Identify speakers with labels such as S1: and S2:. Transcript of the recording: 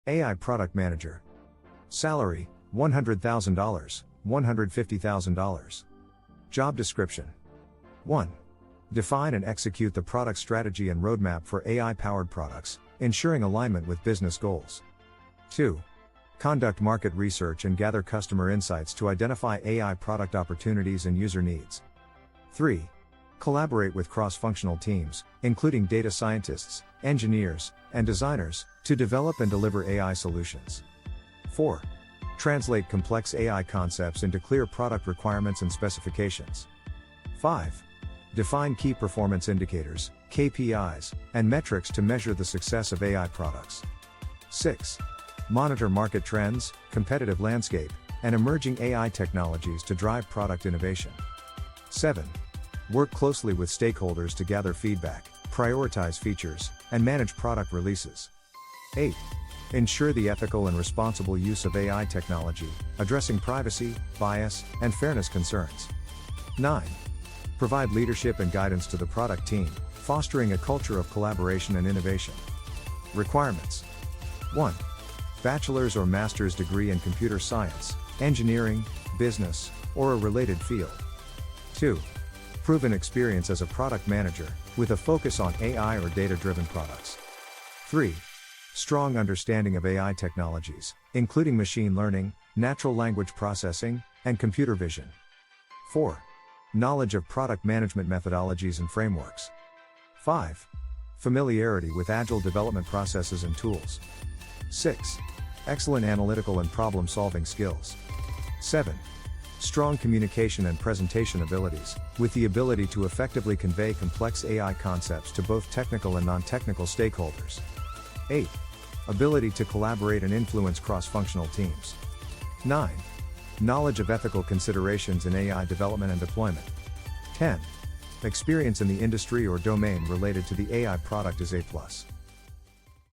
S1: AI Product Manager. Salary, $100,000, $150,000. Job description. 1. Define and execute the product strategy and roadmap for AI-powered products, ensuring alignment with business goals. 2. Conduct market research and gather customer insights to identify AI product opportunities and user needs. 3. Collaborate with cross-functional teams, including data scientists, engineers, and designers, to develop and deliver AI solutions. 4. Translate complex AI concepts into clear product requirements and specifications. 5. Define key performance indicators, KPIs, and metrics to measure the success of AI products. 6. Monitor market trends, competitive landscape, and emerging AI technologies to drive product innovation. 7. Work closely with stakeholders to gather feedback, prioritize features, and manage product releases. 8. Ensure the ethical and responsible use of AI technology, addressing privacy, bias, and fairness concerns. 9. Provide leadership and guidance to the product team, fostering a culture of collaboration and innovation. Requirements. 1. Bachelor's or master's degree in computer science, engineering, business, or a related field. 2. Proven experience as a product manager, with a focus on AI or data-driven products. 3. Strong understanding of AI technologies, including machine learning, natural language processing, and computer vision. 4. Knowledge of product management methodologies and frameworks. 5. Familiarity with agile development processes and tools. 6. Excellent analytical and problem-solving skills. 7. Strong communication and presentation abilities, with the ability to effectively convey complex AI concepts to both technical and non-technical stakeholders. 8. Ability to collaborate and influence cross-functional teams. 9. Knowledge of ethical considerations in AI development and deployment. 10. Experience in the industry or domain related to the AI product is A+.